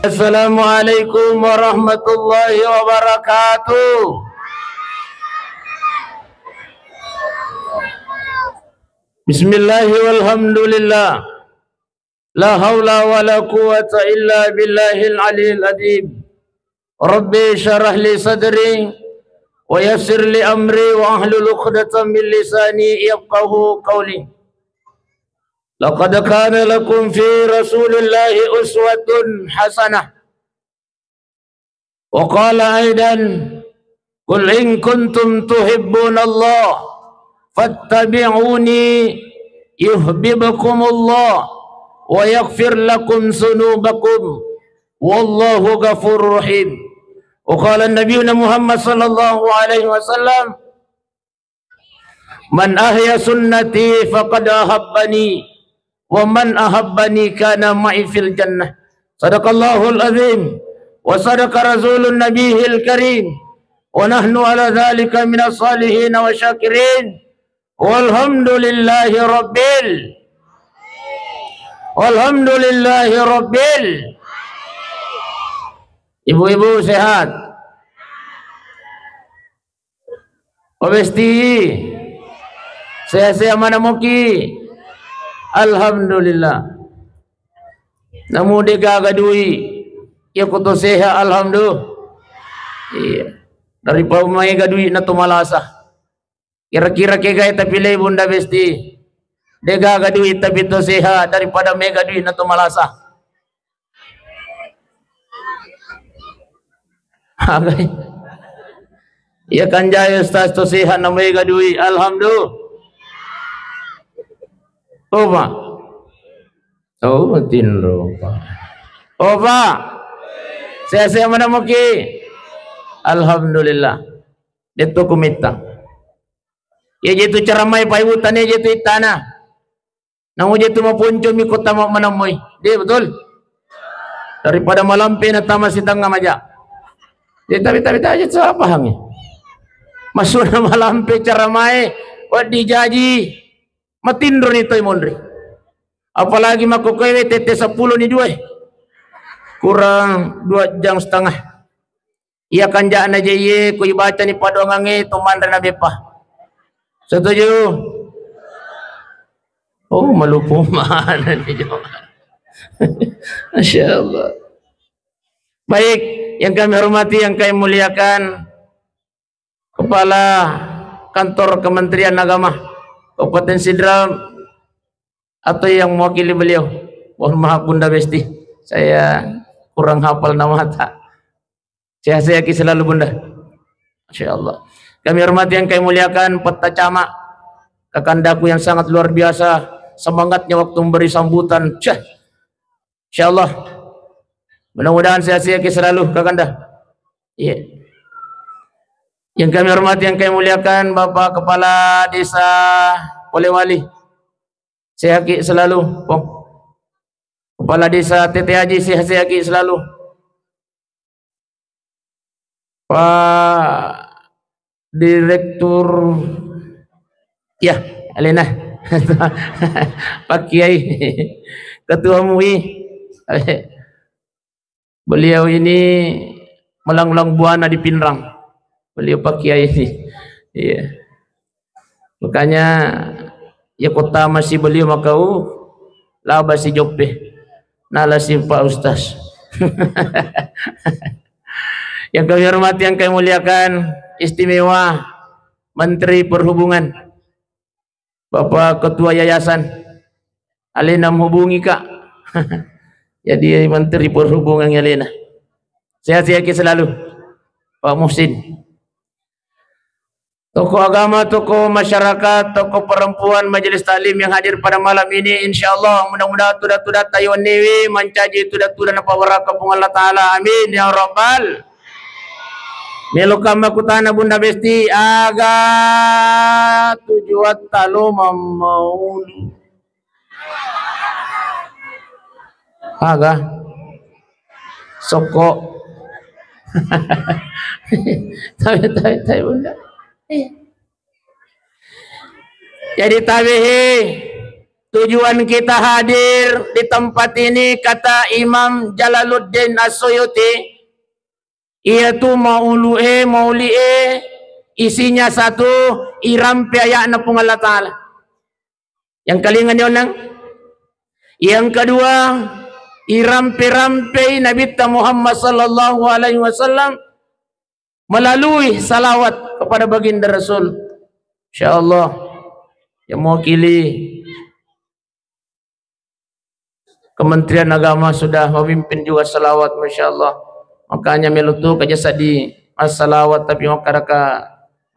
Assalamualaikum warahmatullahi wabarakatuh. Bismillahi walhamdulillah. La hawla wa la quwwata illa billahil aliyil azim. Rabbi syarah li sadri wa yassir li amri wa ahlul 'uqdatam min lisani yafqahu qawli. Laqad kana lakum fi Rasulillahi uswatun hasanah. Wa qala aidan qul in kuntum tuhibbunallah fattabi'uni yuhibbukumullah wa yaghfir lakum dzunubakum wallahu ghafurur rahim. Wa qala nabiyuna Muhammad sallallahu alaihi wasallam man ahya sunnati faqad ahabbani wa man ahabbani kana ma'i fil jannah. Sadaqallahul azim wa sadaqa rasulun nabiyil karim wa nahnu ala dhalika minas salihin wa syakirin walhamdulillahi rabbil. Ibu-ibu sehat? Obesti sehat-sehat mana moki? Alhamdulillah. Namu dega gadui ya kuto seha alhamdulillah. Iya. Dari pamai gadui na tumalasa. Kira-kira ke gaya tapi lay bunda besti. Dega gadui tapi to seha daripada mega gadui na tumalasa. Agay. Ya kan jaya ustaz to seha na mega gadui alhamdulillah. Opa. Oh, tinro pa. Opa. Saya mana moki? Alhamdulillah. Dito kumita. Ya jitu ceramai paibutan ya jitu itana. Namu jitu mapunco mi kota manamoy. Di betul. Daripada malampi na tama sitang ngamaja. Di tabi aja sa pahangi. Masuk na malampi ceramai wadi jaji. Matindro nito imondri. Apalagi makukewe tete 10 ni dua. Kurang 2,5 jam. Ia kanjaan aja ye ku ibaca ni padongange tumandra na bepa. Setuju? Oh, malupo mana ni jo. Masyaallah. Baik, yang kami hormati, yang kami muliakan Kepala Kantor Kementerian Agama Kabupaten Sidrap atau yang mewakili beliau. Mohon maaf Bunda Besti, saya kurang hafal nama tak. Sehat-sehat selalu Bunda. Insyaallah. Kami hormati yang kami muliakan Peta Camat, kakandaku yang sangat luar biasa semangatnya waktu memberi sambutan. Insyaallah. Mudah-mudahan sehat-sehat selalu kakanda. Iya. Yang kami hormati, yang kami muliakan Bapak Kepala Desa Polewali, sehat selalu. Kepala Desa Tete Haji, sehat selalu. Pak Direktur, ya Alena, Pak Kiai, Ketua MUI, beliau ini melang-lang buana di Pinrang. Beliau Pak Kiai ini, iya. Makanya ya kota masih beliau makau laba si Jope, nala si Pak Ustaz. Yang kami hormati, yang kami muliakan, istimewa Menteri Perhubungan, Bapak Ketua Yayasan, Alena menghubungi Kak. Jadi Menteri Perhubungan Alena. Sehat-sehat selalu, Pak Muhsin. Tokoh agama, tokoh masyarakat, tokoh perempuan, majelis taklim yang hadir pada malam ini, insyaallah mudah-mudahan tudah tayuan newi mancaji tudah napa waraka pung Allah Ta'ala, amin ya rabbal. Melukam makutana Bunda Besti aga tujuan talo mamauli aga soko tahu Bunda. Jadi tabihi Tujuan kita hadir di tempat ini, kata Imam Jalaluddin As-Suyuti, iaitu mauli'e isinya satu irampe ayatna pung Allah Ta'ala. Yang kalingan yun nang. Yang kedua, irampe-rampe Nabi Muhammad sallallahu alaihi wasallam melalui salawat kepada baginda Rasul. Insyaallah yang mewakili Kementerian Agama sudah memimpin juga salawat, Masya Allah. Makanya melutu kajasa di salawat, tapi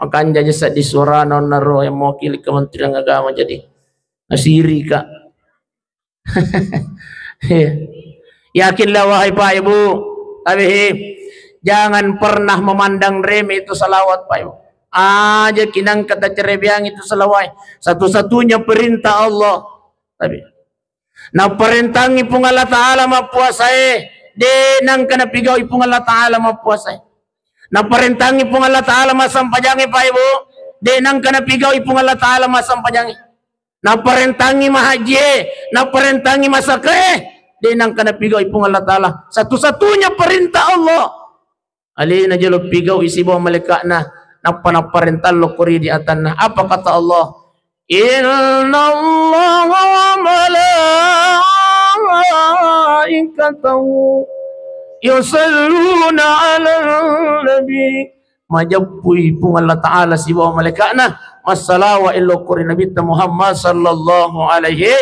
makanya jasa di suara nonaro yang mewakili Kementerian Agama jadi asiri kak. Yakinlah wahai Pak Ibu, tapi jangan pernah memandang remeh itu salawat Pak Ibu. Aja kinang kata cerebiang itu salawat satu-satunya perintah Allah. Tapi na perintangi pung Allah Ta'ala mapuasai denang kana pigaw ipung Allah Ta'ala mapuasai. Na perintangi pung Allah Ta'ala masampajangi Pak Ibu denang kana pigaw ipung Allah Ta'ala masampajangi. Na perintangi mahaji, na perintangi masake denang kana pigaw ipung Allah Ta'ala. Satu-satunya perintah Allah. Ali na jalo pigaw isi bawah malaikat na perintah lo kuri di atanna. Apa kata Allah? Inna Allah wa malaikatahu yusalluna ala nabi. Majapui pung Allah Ta'ala si bawah malaikat na masalawa illo kuri Nabi Muhammad sallallahu alaihi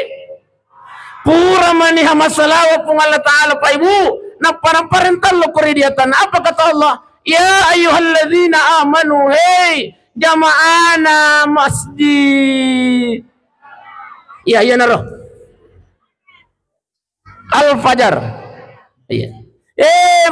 pura maniha masalawa pung Allah Ta'ala Pak Ibu na perintah lo kuri di atanna. Apa kata Allah? Ya ayyuhalladzina amanu, hey jama'ana masjid. Iya naro Al-Fajar. Iya.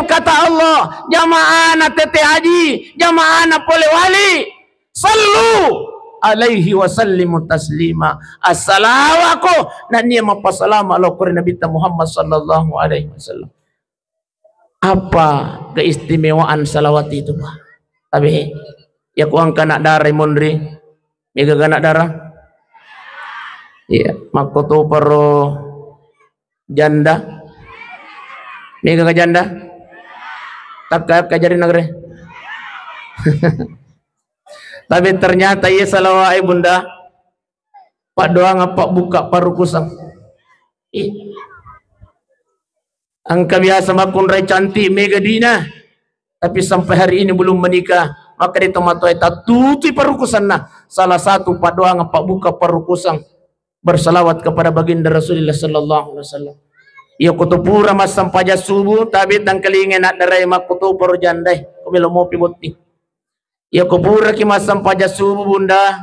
Kata Allah, jama'ana tete haji, jama'ana polewali, sallu alaihi wasallimu taslima. Assalamualaikum dan dia mapasalama ala Nabi Muhammad sallallahu alaihi wasallam. Apa keistimewaan salawat itu Pak? Tapi ya kuang kanak darah mondri mega kanak darah iya makoto paro janda mega ka janda tak kajari negeri. Tapi ternyata iya salawat bunda Pak doa ngapa buka paru kusang. Angka biasa makun rai cantik mega dina, tapi sampai hari ini belum menikah. Maka di tempat tutui parukusan nah. Salah satu Pak doa ngapa buka parukusan bersalawat kepada baginda Rasulullah sallallahu alaihi wasallam. Ya kutupura mas sampaja subuh tapi dan kelingin nak darai mak kutupur jandai kumilo mo pimuti. Ya kupura ki mas sampaja subuh bunda.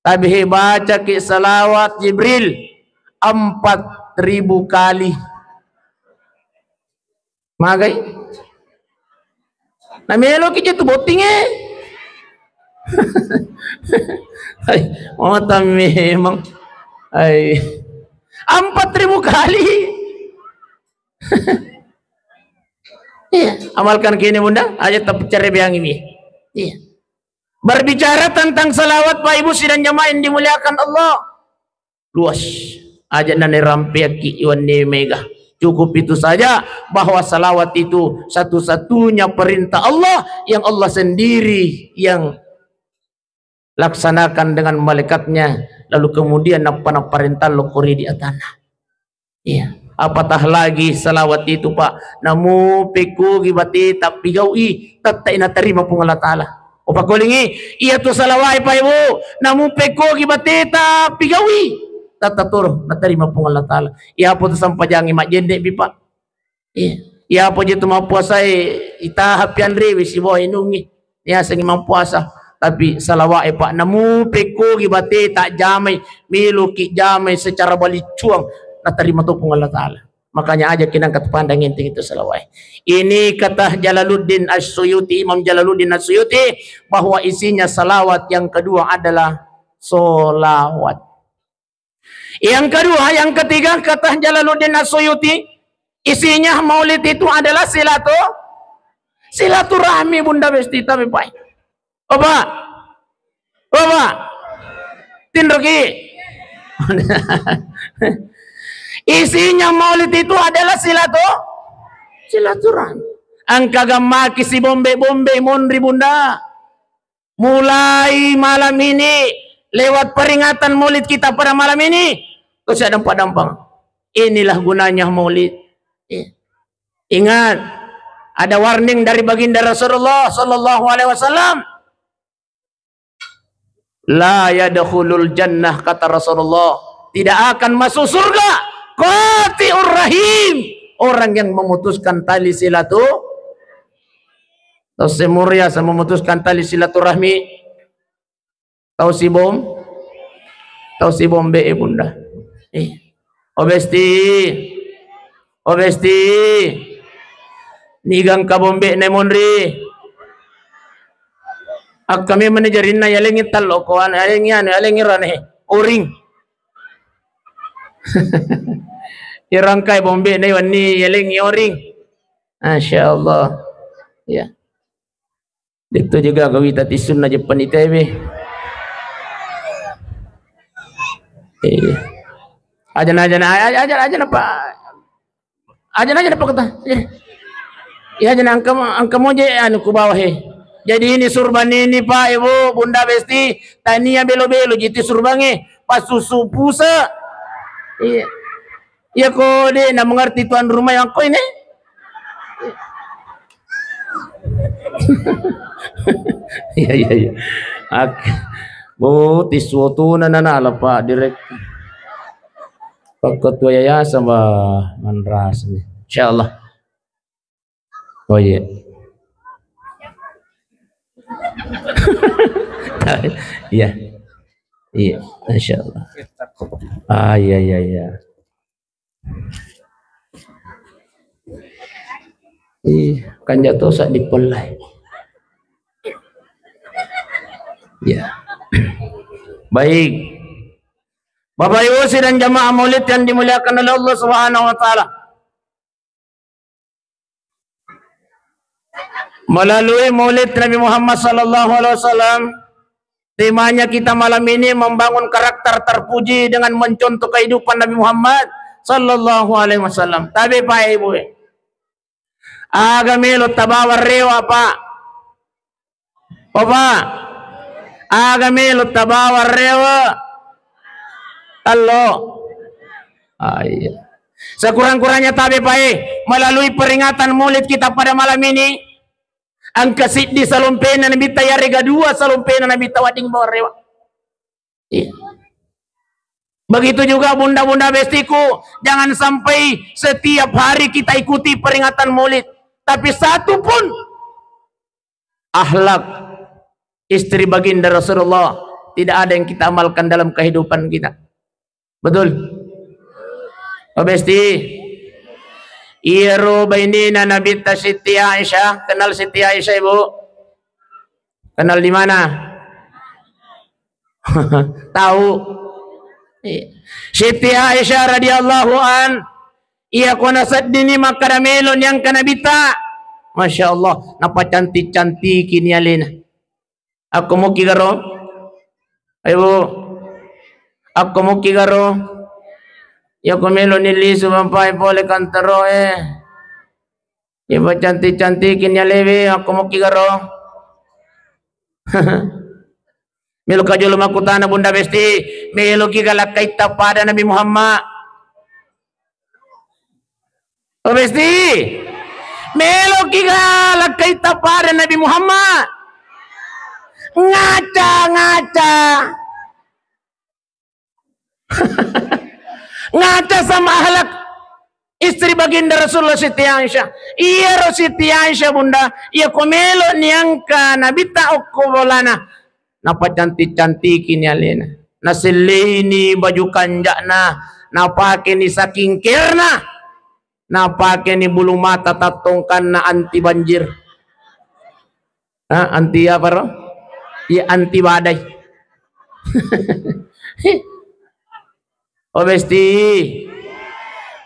Tapi baca ki salawat Jibril 4.000 kali. Magai na melo ki tu boting ay mata memang ay 4.000 kali. Iya, amalkan kini bunda aja tapi cari biang ini. Iya. Berbicara tentang salawat Pak Ibu sidang jamaah yang dimuliakan Allah luas aja nane rampiaki iwan mega. Cukup itu saja bahwa salawat itu satu-satunya perintah Allah yang Allah sendiri yang laksanakan dengan malaikatnya. Lalu kemudian apa perintah lo kuri di atanah. Iya. Apatah lagi salawat itu Pak. Namu peku gibati tak pigaui tak ina terima pun Allah Ta'ala. Opa kolingi iya tu salawat Pak Ibu. Namu peku gibati tak pigaui tatatur naterima pun Allah Ta'ala. Ia po sampai jangan mak jendek bi Pak. Ia po jitu mampuasai ita hapian rewi si boy nungi. Ia sengi mampuasa tapi salawat Pak namu peko gibate tak jamai milu ki jamai secara balicuang naterima tu pun Allah Ta'ala. Makanya aja kinang katapandang inting itu salawat. Ini kata Jalaluddin As-Suyuti, Imam Jalaluddin As-Suyuti bahwa isinya salawat. Yang kedua adalah solawat. Yang kedua, yang ketiga kata Jalaluddin As-Suyuti isinya maulid itu adalah silaturahmi bunda besti tapi Pak. Oba tindroki Isinya maulid itu adalah silaturahmi. Ang kagamaki si bombe-bombe mondri bunda. Mulai malam ini lewat peringatan maulid kita pada malam ini, terus ada dampang. Inilah gunanya maulid. Ingat, ada warning dari baginda Rasulullah sallallahu alaihi wasallam. La yadkhulul jannah, kata Rasulullah, tidak akan masuk surga qati'ur rahim, orang yang memutuskan tali silaturahmi. Tahu semuria sama memutuskan tali silaturahmi. Tahu si bombe bunda. Obesti nigang ka bombe ne monri. Ak kami manajerin na yalengi talo ko an yalengi rane oring. Irangkai bombe ne wani yalengi oring. Masyaallah. Ya. Itu juga gawita tisun na Jepang itebe. Ajan apa? Ajan apa kata? Ya ajan angka mo je anu ku bawah he. Jadi ini surban ini Pak Ibu Bunda Besti tania belo-belo jiti surbange pas susu pusa. Iya. Ya kok dia nak mengerti tuan rumah yang kau ini. Iya. Bu tiswotu nana Pak direk. Pak ketua yayasan manras nih. Insyaallah. Oh iya. Iya, insyaallah. Iya. Kan jatuh sak dipelai. Ya. Baik. Bapak Ibu dan jamaah maulid yang dimuliakan oleh Allah Subhanahu wa taala. Melalui maulid Nabi Muhammad sallallahu alaihi wasallam, temanya kita malam ini membangun karakter terpuji dengan mencontoh kehidupan Nabi Muhammad sallallahu alaihi wasallam. Tapi Pak Ibu, agamelo tabawar rewa Pak. Opa, agamelo tabawar rewa. Halo. Iya. Sekurang-kurangnya tapi Pak, melalui peringatan maulid kita pada malam ini, angka siddi salumpena nabi tayarega dua salumpena nabi tawading bawar rewa. Iya. Begitu juga bunda-bunda bestiku, jangan sampai setiap hari kita ikuti peringatan maulid, tapi satu pun akhlak istri baginda Rasulullah tidak ada yang kita amalkan dalam kehidupan kita. Betul? Oh besti. Iru bainina Nabi Siti Aisyah. Kenal Siti Aisyah Ibu? Kenal di mana? Tahu? Siti Aisyah radhiyallahu an, ia kona saddini makaramelon yang kanabita. Masya Allah, napa cantik-cantik ini alina. Aku mau kigaro, Ibu. Aku mau kigaro. Ya komelo nili sumampai pole kantaro Ibu cantik-cantik ini alewe. Aku mau kigaro. Melo kajolo makutana bunda besti. Melo kigalak kaita pada Nabi Muhammad. Oh besti. Melo kigalak kaita pada Nabi Muhammad. Ngaca. Ngaca sama ahlak istri baginda Rasulullah Siti Aisyah. Iya Siti Aisyah bunda. Iya komelo niangka nabita okubolana. Napa cantik-cantik ini alena. Nasilini baju kanjakna. Napake ni saking kirna. Napake ni bulu mata tatongkan na anti banjir. Anti apa roh? Ya anti badai. Oh besti,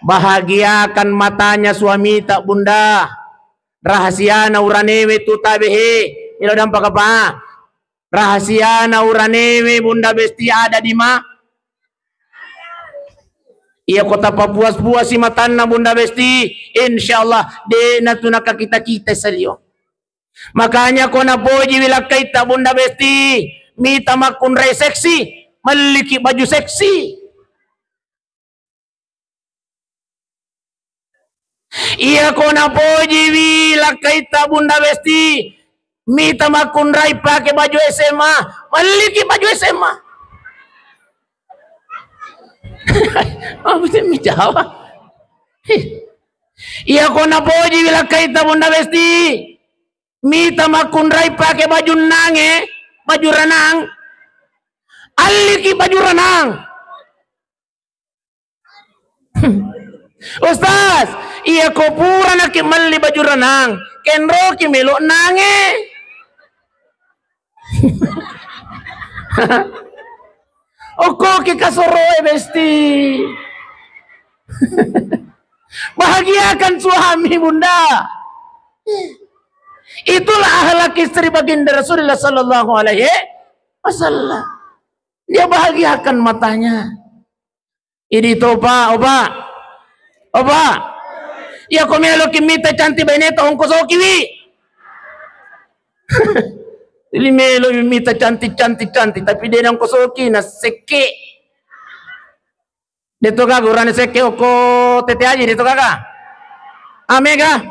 bahagiakan matanya suami tak bunda. Rahasia na uranewe tu tabehe. Ilo dampak apa? Rahasia na uranewe bunda besti ada di Iya kota papuas-puas si matanna Bunda Besti, insyaallah de natunaka kita salio. Makanya ko na poji wilakaita Bunda Besti, mita makun ray seksi, maliki baju seksi. Iya ko na poji wilakaita Bunda Besti, mita makun ray pakai baju SMA, maliki baju SMA. Apa sih Jawa? Iya ko na poji wilakaita Bunda Besti, mita makunrai pakai baju nange, baju renang, aliki baju renang. Ustaz, iya ko pura nak mali baju renang, kenro ki melo nange. Oko ki kasoroe Besti. Bahagiakan suami Bunda. Itulah akhlak istri baginda Rasulullah sallallahu alaihi wasallam. Dia bahagiakan matanya. Ini toba, oba. Ya komelo kimita cantik beneta ongko sokiwi. Ili melo mita cantik tapi dia nang kosoki na seke. Deto ka gurane seke oko tete aja deto ka. Amega.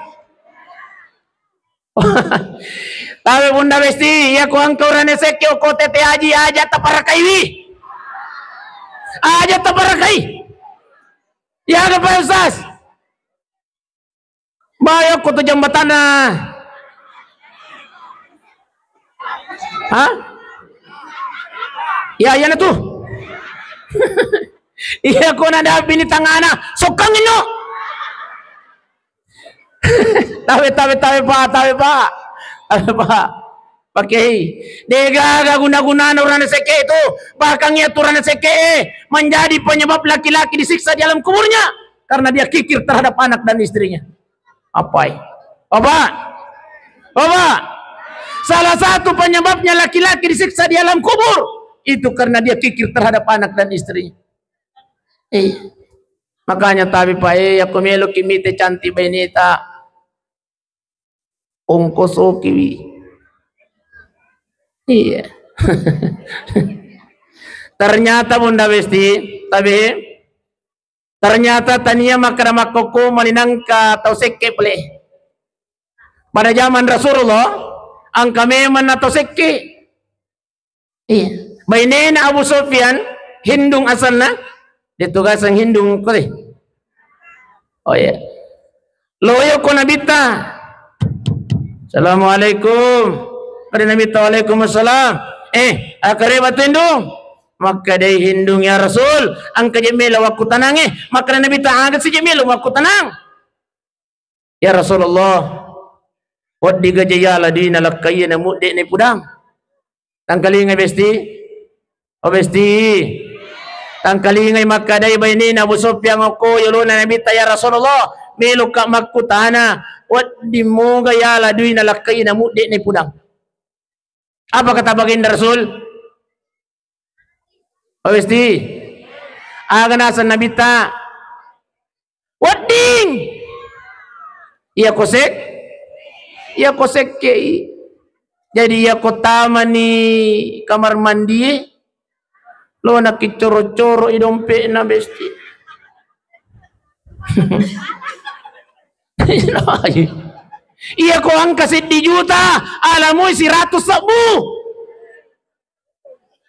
Tapi Bunda Besti, ya ko ang kurane seke oko tete aja taparakaiwi. Aja taparakai. Ya ada Pak Ustaz. Bayo ko to jambatan na. Hah? Ya na tuh. Iya ko na dabi ni tangana. Sokang ino. Tawe pa. Pakai. Dega guna-guna orang seke itu. Bahkan ya turan seke menjadi penyebab laki-laki disiksa di alam kuburnya karena dia kikir terhadap anak dan istrinya. Apa? Oba. Salah satu penyebabnya laki-laki disiksa di alam kubur itu karena dia kikir terhadap anak dan istrinya. Makanya tabi pa aku melo kimite cantik beneta ongkoso kiwi. Iya. Ternyata Bunda Besti, ternyata tania makrama koko malinangka atau seke pele. Pada zaman Rasulullah ang kami man atau seke. Iya. Bainena Abu Sufyan Hindung asalna ditugasang Hindung ko Oh iya. Loyo ko nabita. Assalamualaikum. Pada nabita waalaikumsalam. Akare batu Hindung. Maka day Hindung ya Rasul. Ang kajemela waku tanang maka nabita agad si jemela waku tanang. Ya Rasulullah. Waddi gajaya ladina lakaya na mudde ni pudang. Tangkalingay Besti. O Besti. Tangkalingay makaday baynin Abu Sufyan ako yuluna nabita ya Rasulullah. Melo ka magkutana. Waddi mo gaya ladina lakaya na mudde ni pudang. Apa kata baginda Rasul? O Besti. Aga nasan nabita. Wadding. Iya kosek. Ya ko seke. Jadi ya ko tama ni kamar mandi. Lo nak coro-coro idompe na Besti. Iya ko angka 10 juta. Alam mo 100 sabu.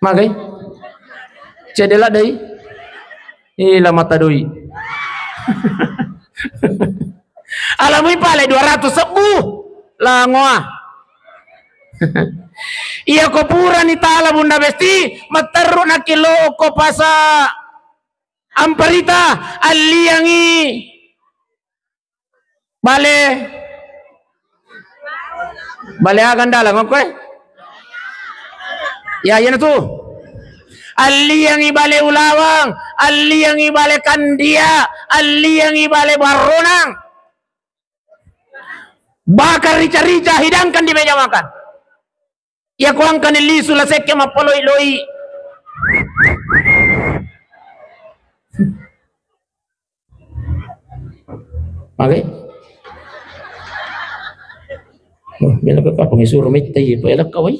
Magay. Cedela day. Ila mata doi. Alam mo pala 200 sabu. Langoa. Iya ko pura ni tala Bunda Besti mataru na kilo ko pasa amparita aliangi bale akan dalang ko ya yan tu aliangi bale ulawang aliangi bale kandia aliangi bale baronang bakar rica-rica hidangkan di meja makan. Ya kuangkan lisu la seke mapoloi-loi. Oke. Oh, bila ka pangisuro may tayo pa elak kaway.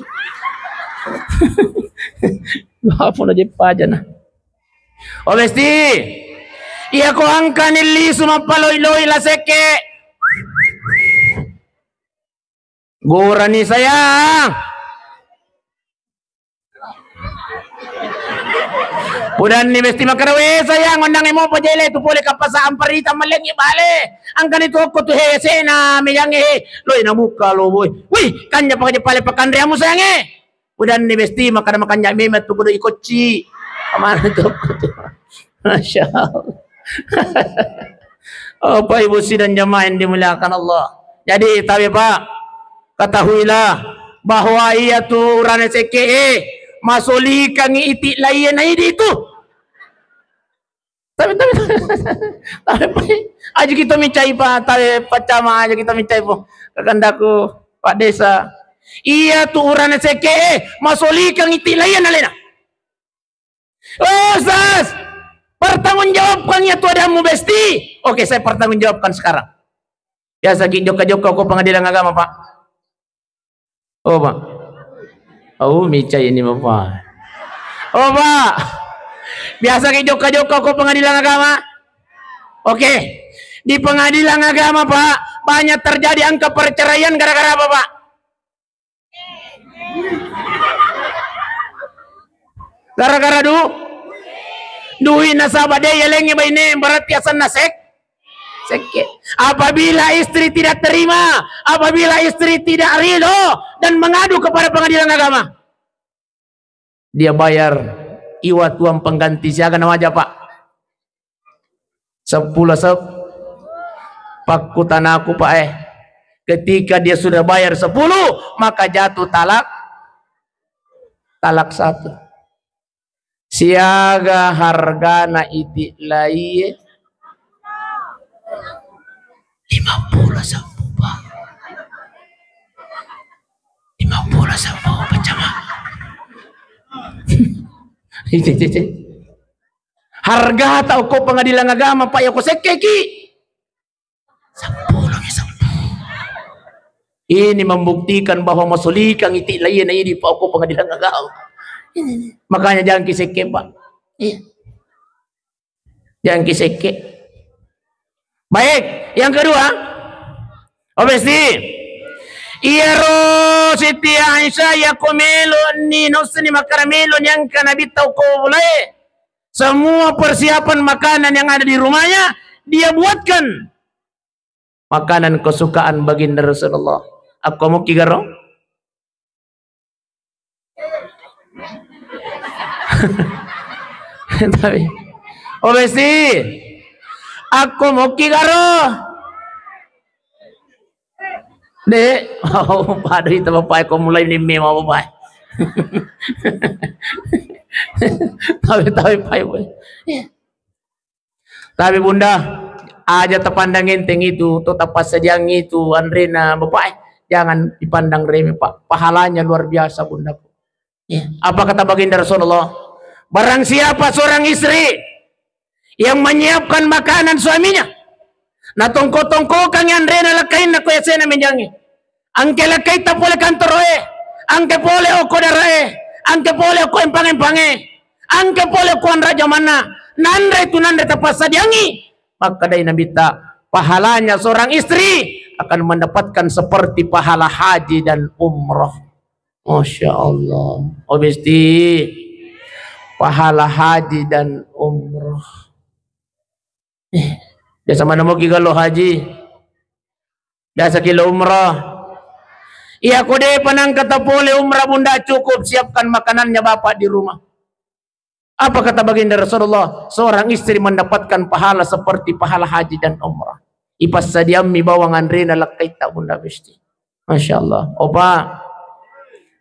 Gapon aja paja na. O besti, iya ko angka nili sumapaloy-loy la seke. Gura ni sayang. Udan ni besti makarawe sayang ondang emo pa jele tu pole kapasa amparita malengi bale. Ang ganito ko tu hese na miyangi. Loy na muka lo boy. Wih, kanya pa pale pakandre mo sayang Udan ni besti makana makanya memet tu kudu ikoci. Amana tu ko tu. Masya Allah. Apa ibu sidang jamaah yang dimuliakan Allah. Jadi tapi Pak, ketahuilah bahwa ia tu urane seke masuli kang iti lain itu. Tapi aja kita mencai Pak, tapi pacama aja kita mencai po. Kagandaku Pak Desa. Ia tu urane seke masuli kang iti lain alena. Oh, Ustaz, pertanggungjawabkan ya tu ada mu besti. Oke, saya pertanggungjawabkan sekarang. Biasa joka-joka kok pengadilan agama, Pak. Oh, Pak. Oh, micai ini, Pak. Oh, Pak. Biasa joka-joka kok pengadilan agama. Oke. Di pengadilan agama, Pak, banyak terjadi angka perceraian gara-gara apa, Pak? Gara-gara duhi nasabah dia lengi baine berarti asan nasek seke. Apabila istri tidak terima, apabila istri tidak ridho dan mengadu kepada pengadilan agama, dia bayar iwat uang pengganti siaga nama aja Pak 10 paku tanahku Pak ketika dia sudah bayar 10 maka jatuh talak 1 siaga harga na iti lai 50 sabu Pak 50 sabu pacama harga tau ko pengadilan agama Pak ya ko sekeki 10 ini membuktikan bahwa masulikang iti lai na ini Pak ko pengadilan agama. Makanya jangan kiseke Pak. Iya. Jangan kiseke. Baik, yang kedua, obesti. Iyaro Siti Aisyah yakumelo ni nusni makaramelo yang kana bitau ko boleh. Semua persiapan makanan yang ada di rumahnya dia buatkan. Makanan kesukaan baginda Rasulullah. Aku mau kigaro? Tapi obesti aku mau kigaro dek pada itu bapak aku mulai nimmi mau bapak tapi tapi bunda aja terpandang enteng itu tetap pas sediang itu Andrina bapak jangan dipandang remeh Pak pahalanya luar biasa bunda. Ya. Apa kata baginda Rasulullah? Barang siapa seorang istri yang menyiapkan makanan suaminya, na tongko-tongko kang Andre na lakain na kuya sena menjangi. Angke lakay tapole kantor angke pole oko darae, angke pole oko empang-empange, angke pole oko raja mana, nandre tu nandre tapasa diangi. Maka dari nabita pahalanya seorang istri akan mendapatkan seperti pahala haji dan umroh. Masya Allah. Obesti pahala haji dan umroh. Biasa mana mau kigalo haji, biasa kilo umrah. Iya kode panang kata pole umrah bunda cukup siapkan makanannya bapak di rumah. Apa kata baginda Rasulullah? Seorang istri mendapatkan pahala seperti pahala haji dan umrah. Ipas sadiami bawangan rena lakaita bunda besti. Masya Allah. Opa.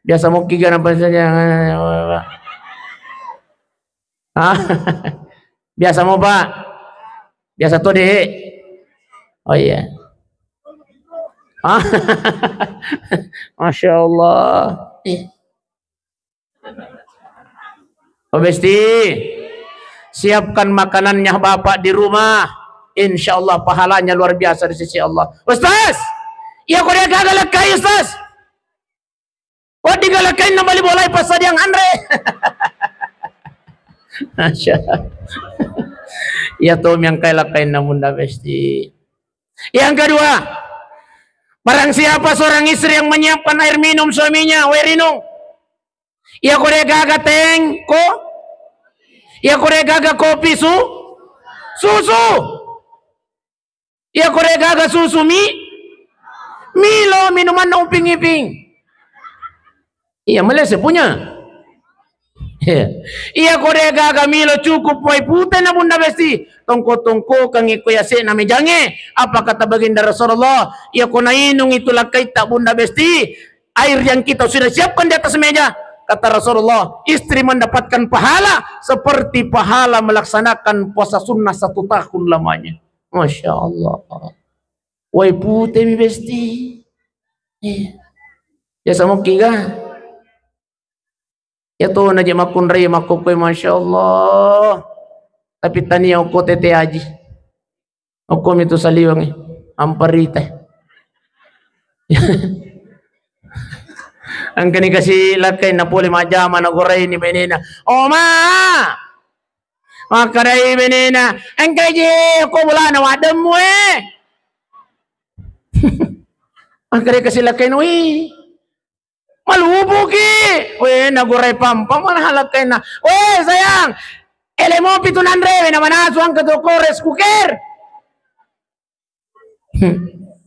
Biasa mau kiga apa saja. Biasa mau Pak. Biasa tuh deh. Oh iya. Masya Allah. Oh besti. Siapkan makanannya bapak di rumah. insya Allah pahalanya luar biasa di sisi Allah. Ustaz, iya kau dia gagalakai Ustaz. Wah digalakai na bali bolay pasad yang Andre. Masya. Ya tuh yang kailakain na Bunda Besti. Yang kedua, barang siapa seorang istri yang menyiapkan air minum suaminya, werinung. Iya kau dia gagateng ko. Iya kau dia gaga kopi susu. Iya kau dia gaga susu Milo minuman na uping-iping. Iya Malaysia punya. Iya kore gaga Milo cukup poy putih na Bunda Besti. Tongko kang ikuyase na mejange. Apa kata baginda Rasulullah? Iya ko nainung itulah kaita Bunda Besti. Air yang kita sudah siapkan di atas meja. Kata Rasulullah, istri mendapatkan pahala seperti pahala melaksanakan puasa sunnah 1 tahun lamanya. Masya Allah. Woi putih mi Besti. Ya sama kiga. Ya tuh naji makun raya makukoy Masya Allah. Tapi tani ako tete aji. Ako itu saliwang amparita. Ang kani kasi lakay na puli majama na goray ni benena. O ma! Makaray benena. Ang kaji ako wala na wadam mo Ang kani kasi lakay no malubo ki. Weh naguray pampa manahalak kay na. Weh sayang. Elemo 700 na manaso ang katokores cooker.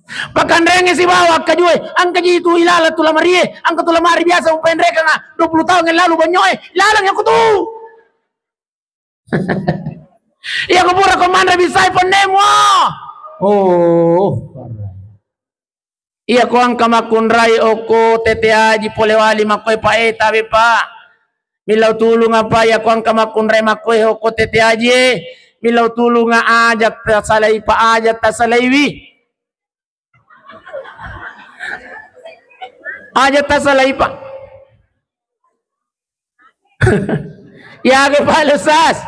Pakandreng si bawak kajuy. Ang kaji itu ilala tulamari. Ang katulamari biasa upendre ka nga 20 tahun yang lalu banyoy. Lalang ako tu. Iya ko pura komandra bisay ponemo. Oh. Iya ko ang kamakunray oko tete aji polewali makoy pae tabi pa. Milaw tulong apa ya ko ang kamakunray makoy oko tete aji. Milaw tulong ajak tasalay pa ajak tasalaywi. Ajak tasalay pa. Ya ke palusas.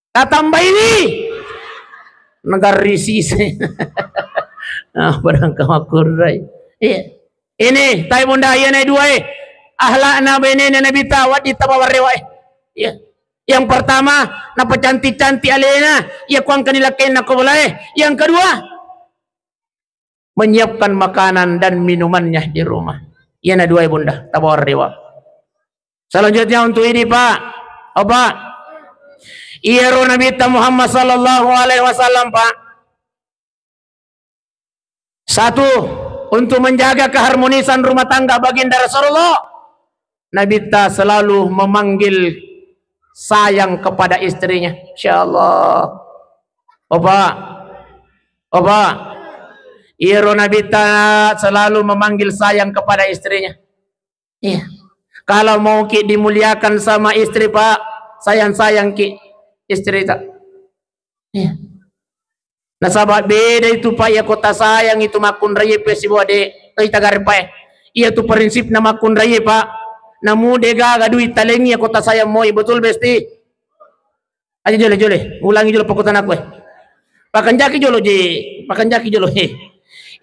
Tatambay ni. Nagarisis. Barang kamakuray. Ini tayo Bunda yan ay dua ahla na benene na bitawat itabawarewa Yang pertama napacanti-canti alena ya kuang kanila kain na kubulay. Yang kedua menyiapkan makanan dan minumannya di rumah. Yan na dua Bunda tabawarewa. Selanjutnya untuk ini Pak Pak Iyaro Nabi Muhammad sallallahu alaihi wasallam Pak. Satu, untuk menjaga keharmonisan rumah tangga baginda Rasulullah, Nabi ta selalu memanggil sayang kepada istrinya. Insyaallah. Opa, Iro Nabi ta selalu memanggil sayang kepada istrinya. Iya. Kalau mau ki dimuliakan sama istri Pak, sayang ki istri tak. Iya. Nah sahabat beda itu Pak ya kota sayang itu makun raya pe si bode kita garpai. Iya tu prinsip na makun raya Pak. Namu dega gadui talengi ya kota sayang moi betul Besti. Aja jole ulangi jole pakutan aku Pakan jaki jolo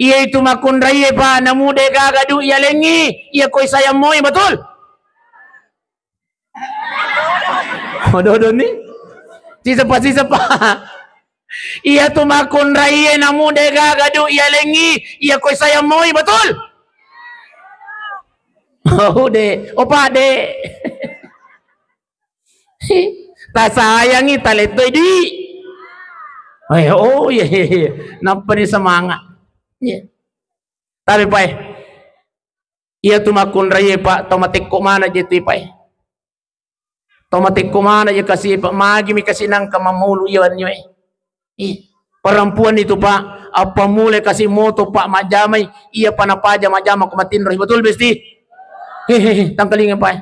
Iya itu makun raya Pak. Namu dega gadui ya lengi iya koi sayang moi betul. Odo ni. Sisa pa. Iya tu makun raya namu dega gadu iya lengi iya koi saya moi betul. Oh de opa de. Tak sayangi taletoy di. Oh iya. Napa ni semangat. Tapi Pak iya tu makun raya Pak tomatik ko mana jitu Pak. Tomatik ko mana je kasih Pak magi mi kasih nang kamamulu iwan nyo Perempuan itu Pak apa mulai kasih moto Pak majamai iya panapaja majama kumatin roh betul Besti. Tangkalingin Pak.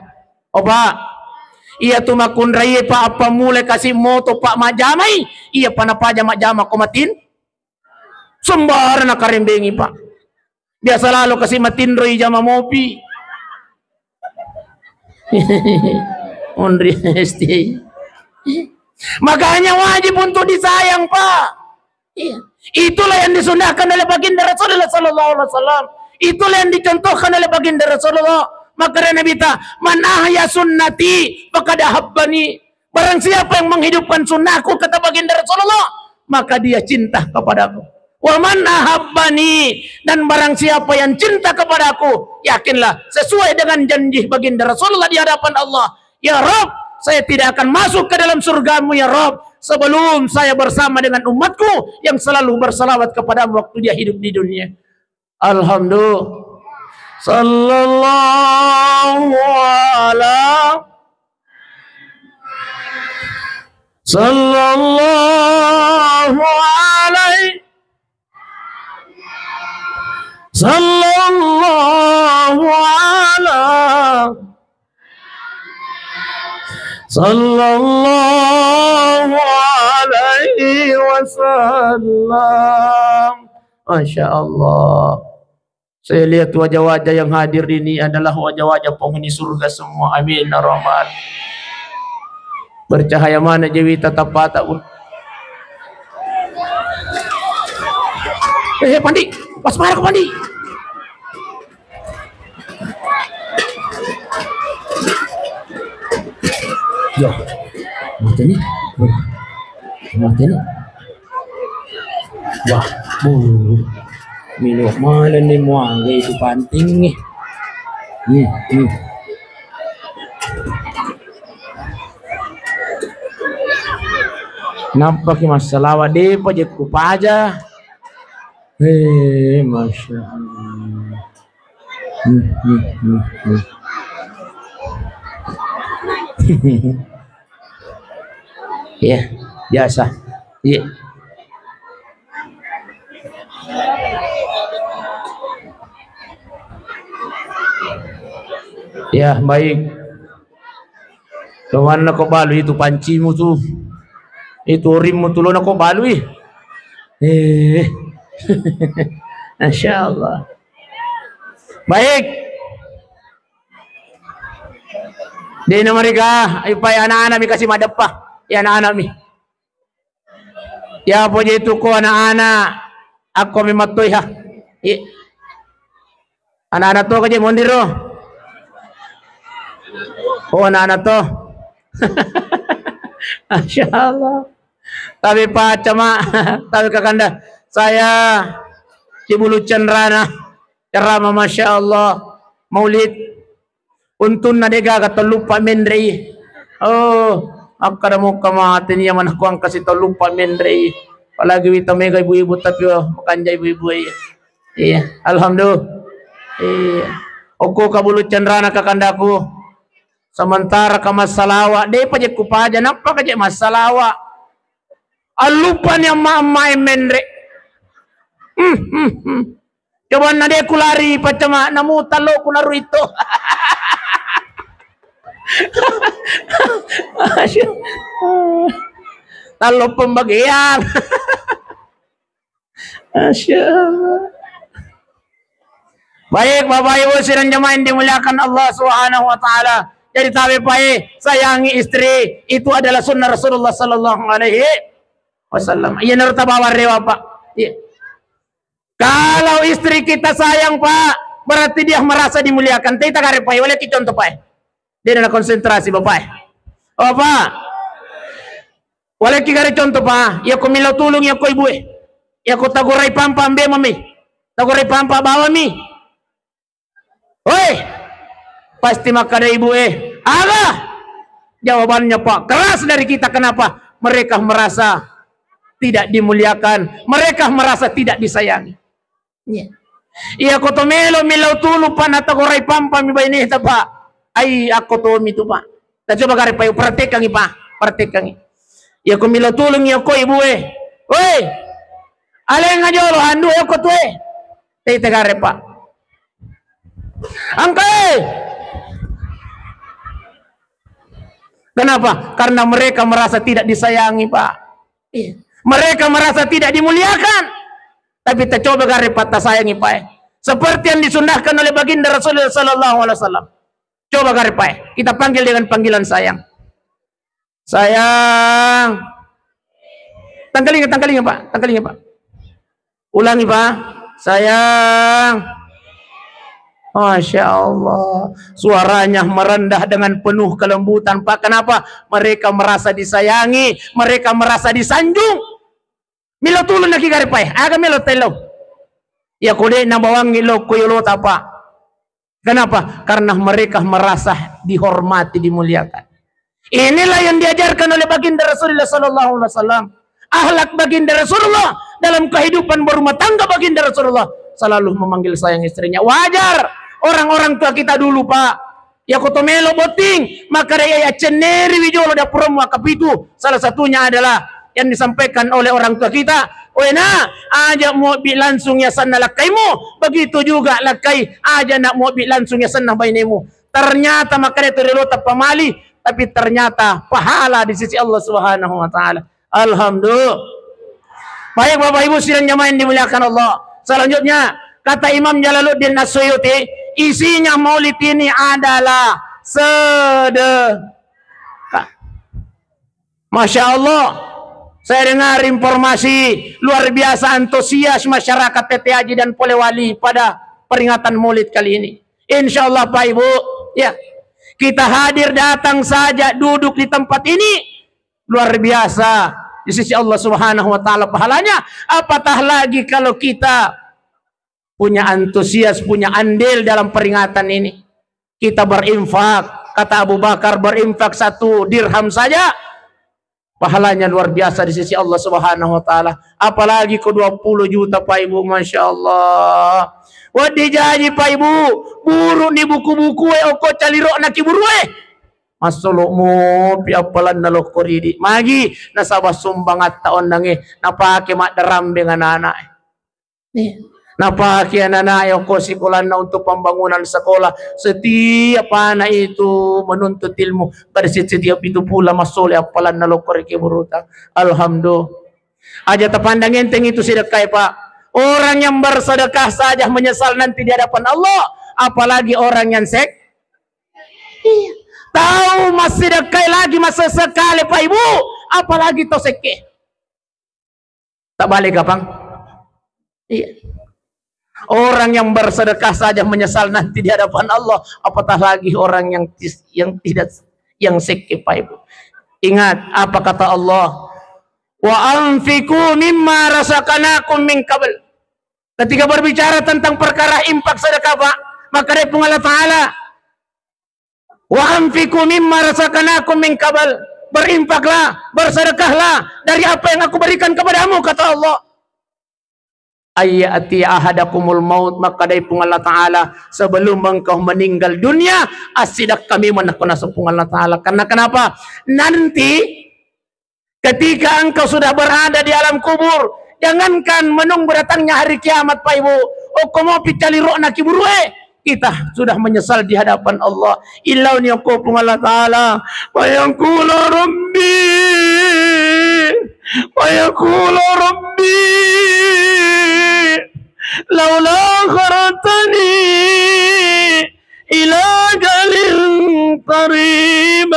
Pak iya tu makun raya Pak apa mulai kasih moto Pak majamai iya panapaja majama kumatin sembaran nakarembengi Pak. Biasa lalu kasih matin roh jama mopi. Ondri Besti. Makanya wajib untuk disayang Pak. Iya. Itulah yang disunahkan oleh baginda Rasulullah sallallahu alaihi wasallam. Itulah yang dicontohkan oleh baginda Rasulullah. Maka Nabi ta, man ahya sunnati faqad ahabbani. Barang siapa yang menghidupkan sunnahku, kata baginda Rasulullah, maka dia cinta kepadaku. Wa man ahabbani, dan barang siapa yang cinta kepadaku, yakinlah sesuai dengan janji baginda Rasulullah di hadapan Allah, ya Rabb, saya tidak akan masuk ke dalam surgamu ya Rabb sebelum saya bersama dengan umatku yang selalu bersalawat kepadamu waktu dia hidup di dunia. Alhamdulillah. Sallallahu ala sallallahu alaihi sallallahu ala sallallahu alaihi wasallam. Masya Allah. Saya lihat wajah-wajah yang hadir ini adalah wajah-wajah penghuni surga semua. Amin ya Rahman. Bercahaya mana Jawi tatap mata pun. Pandi, pas marah ke Pandi. Ya, mata ni, wah, minum malah ni muang itu panting ni. Nampak masalah wade pajak kupaja. Masya Allah. Ya, biasa. Ya. Ya, baik. Kemana kau balu itu pancimu tuh? Itu rimmu tuh lo kau balu Masya Allah. Baik. Di mereka, ipay anak-anak mi kasih madapah. Ya anak-anak mi. Ya apa itu ko anak-anak. Aku mi matoy ha. Anak-anak to kaje mondiro. Oh anak-anak to. Masya Allah. Tapi Pak Cama, tapi Kakanda, saya Cibulu Cendrana, ceramah Masya Allah, Maulid, untun nadega kata lupa mendrei. Oh, aku kada mau kamatin ya mana kuang kasih tau lupa mendrei. Apalagi kita mega ibu-ibu tapi makanja ibu-ibu iya. Alhamdulillah. Iya. Oku Kabulu Cendrana Kakandaku. Sementara ke masalawa, dia pajak kupaja, nampak aja masalawa. Alupan yang mamai mendre. Coba nade kulari pacama namu talo kunaru itu. Talo pembagian. Masya Allah. Baik Bapak Ibu sidang jemaah yang dimuliakan Allah Subhanahu wa taala. Jadi tabe pae sayangi istri itu adalah sunnah Rasulullah sallallahu alaihi wasallam. Iya menurut bawa rewa Pak. Iya. Kalau istri kita sayang Pak, berarti dia merasa dimuliakan. Kita kare Pak, boleh kita contoh Pak. Dia adalah konsentrasi Bapak. Oh Pak. Boleh kita kare contoh Pak. Ya ko milau tulung ya ko ibu. Ya ko tagurai pampa ambe mami. Tagurai pampa bawa mi. Oi. Pasti maka ada ibu Allah. Jawabannya Pak keras dari kita. Kenapa? Mereka merasa tidak dimuliakan, mereka merasa tidak disayangi. Iya koto melo milau tulu panata korai pampa mi baini ta Pak. Ai aku to mi tu Pak. Ta coba kare pa praktek kangi Pak, praktek kangi. Iya ko milau tulung ya ko ibu Oi. Ale ngajolo andu ya ko tu Tei te kare Pak. Angkai. Kenapa? Karena mereka merasa tidak disayangi Pak. Iya. Mereka merasa tidak dimuliakan. Tapi kita coba kare patah sayangi Pak. Seperti yang disunahkan oleh baginda Rasulullah sallallahu alaihi wasallam. Coba kare Pak. Kita panggil dengan panggilan sayang. Sayang. Tangkalinga Pak. Tangkalinga Pak. Ulangi Pak. Sayang. Masya Allah, suaranya merendah dengan penuh kelembutan Pak. Kenapa? Mereka merasa disayangi, mereka merasa disanjung. Milo tulun na kigaripay, aga milo telo. Ya kude na bawang ngilo kuyulo tapa. Kenapa? Karena mereka merasa dihormati, dimuliakan. Inilah yang diajarkan oleh baginda Rasulullah Sallallahu Alaihi Wasallam. Akhlak baginda Rasulullah dalam kehidupan berumah tangga baginda Rasulullah selalu memanggil sayang istrinya. Wajar. Orang-orang tua kita dulu Pak, ya kotomelo boting, maka dia ya ceneri wijolo da promo kapitu. Salah satunya adalah yang disampaikan oleh orang tua kita. Wena, aja mau bi langsung ya sana lakaimu, begitu juga lakai aja nak mau bi langsung ya sana bainemu. Ternyata maka itu relota pamali, tapi ternyata pahala di sisi Allah Subhanahu wa taala. Alhamdulillah. Baik Bapak Ibu sidang jamaah yang dimuliakan Allah. Selanjutnya kata Imam Jalaluddin As-Suyuti, isinya maulid ini adalah sedekah. Masya Allah, saya dengar informasi luar biasa antusias masyarakat TT Haji dan Polewali pada peringatan maulid kali ini. Insya Allah Pak Ibu, ya kita hadir datang saja duduk di tempat ini luar biasa di sisi Allah Subhanahu wa taala pahalanya. Apatah lagi kalau kita punya antusias, punya andil dalam peringatan ini. Kita berinfak, kata Abu Bakar, berinfak 1 dirham saja pahalanya luar biasa di sisi Allah Subhanahu wa taala. Apalagi ke 20 juta Pak Ibu, Masya Allah. Wadi jaji Pak Ibu, buru ni buku-buku oko caliro na kiburu masolo mo piapalan na lokoridi. Magi nasabah sumbangat taon nangi napake mak daram dengan anak. Napaki anak ko sikulan na untuk pembangunan sekolah. Setiap anak itu menuntut ilmu. Pada setiap itu pula masole apalan na lokor kiburuta. Alhamdulillah. Aja terpandang enteng itu sedekah Pak. Orang yang bersedekah saja menyesal nanti di hadapan Allah. Apalagi orang yang tahu masih sedekah lagi masa sekali Pak Ibu. Apalagi to seke. Tak balik kapang. Iya. Orang yang bersedekah saja menyesal nanti di hadapan Allah, apatah lagi orang yang tidak yang sekeh Pak Ibu. Ingat apa kata Allah? Wa anfiqu mimma razaqnakum min qabl. Ketika berbicara tentang perkara infak sedekah Pak, maka dari Allah Taala wa anfiqu mimma razaqnakum min qabl. Berinfaklah, bersedekahlah dari apa yang aku berikan kepadamu, kata Allah. Ayati ahadakumul maut, maka dari Allah Ta'ala sebelum engkau meninggal dunia asidak kami menakuna sepung Allah Ta'ala. Karena kenapa? Nanti ketika engkau sudah berada di alam kubur, jangankan menunggu datangnya hari kiamat Pak Ibu, komo picali ro'na kiburue, kita sudah menyesal di hadapan Allah. Illau ni pung Allah Ta'ala wa yaqulu rabbi wa yaqulu rabbi laula kharatani ila jalil qarib.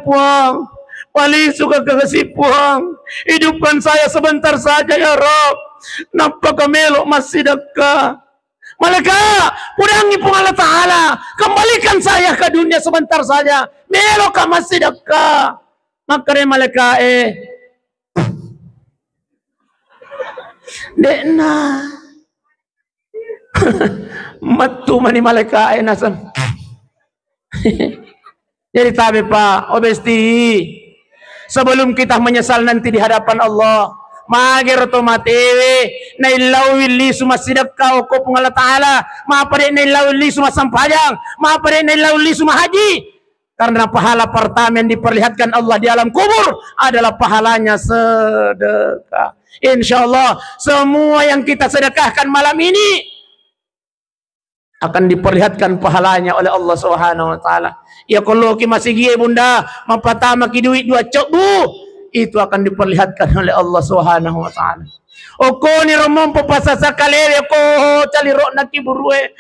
Puang paling suka kekasih puang, hidupkan saya sebentar saja ya Rob. Nampak kamelo masih dekat. Malaikat pudangi pun Allah Ta'ala, kembalikan saya ke dunia sebentar saja. Melo ka masih dekat. Maka malaikat dekna matu mani malaikat nasam. Jadi tabi Pak, obesti sebelum kita menyesal nanti di hadapan Allah, magir otomatis nailawili suma sidakau ko pung Allah Ta'ala, mapare nailawili suma sampajang, mapare nailawili suma haji. Karena pahala pertama yang diperlihatkan Allah di alam kubur adalah pahalanya sedekah. Insya Allah semua yang kita sedekahkan malam ini akan diperlihatkan pahalanya oleh Allah Subhanahu wa taala. Ya kalau ki masih gie bunda mapatama ki duit 2 cok bu, itu akan diperlihatkan oleh Allah Subhanahu wa taala. Oko ni romon papasasa kalere ko caliro na kiburue.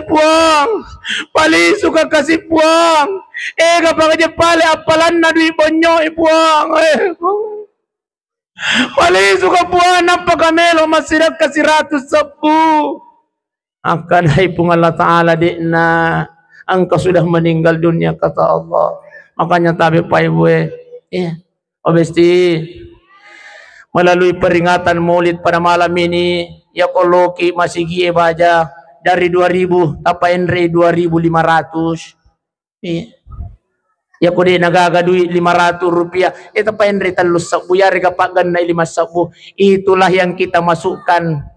Puang pali suka kasih puang. Kapag aja pale apalan na duit bonyo puang. Paling suka puana pagamelo masirak kasi ratus sabu. Akan haipung Allah Ta'ala na engkau sudah meninggal dunia kata Allah. Makanya tabi pa ibu obesti melalui peringatan Maulid pada malam ini ya koloki masih baja dari 2000 tapain re 2500 ya kode nagaga duit 500 rupiah itu tapain re talus sabu ya rega pagan na 5 sabu. Itulah yang kita masukkan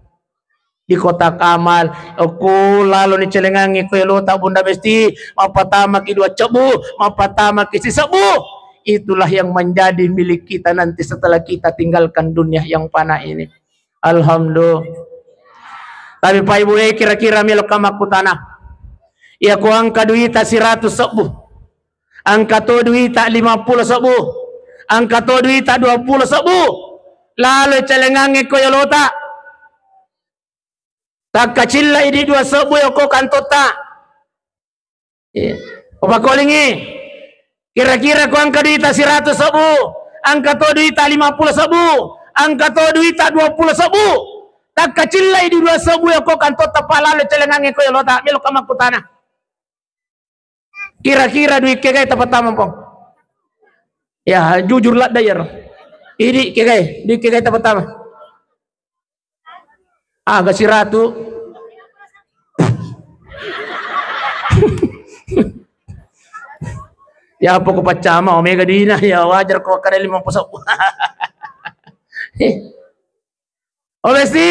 di kota Kamal. Aku lalu ni celengangi ko lota bunda besti mapatama ki 2 cebu mapatama ki si sabu. Itulah yang menjadi milik kita nanti setelah kita tinggalkan dunia yang fana ini. Alhamdulillah. Tapi Pak Ibu kira-kira milok kamaku tanah. Ya ku angka duita 100 sabu. Angka to duita 50 sabu. Angka to duita 20 sabu. Lalu celengangi ko lota. Tak kacilla ini 2 sabu yo ko kantota. Apa kolingi? Kira-kira ko angka duita 100 sabu, angka to duita 50 sabu, angka to duita 20 sabu. Tak kacilla ini 2 sabu yo ko kantota palalo celengangi ko yo lota milo kamakutana. Kira-kira duit kegay tapatama po. Ya jujur lah dayar. Ini kegay, duit kegay tapatama. Agak si ratu. Ya apa ko pacama omega dina ya wajar ko kada 50 sabu. Obesti.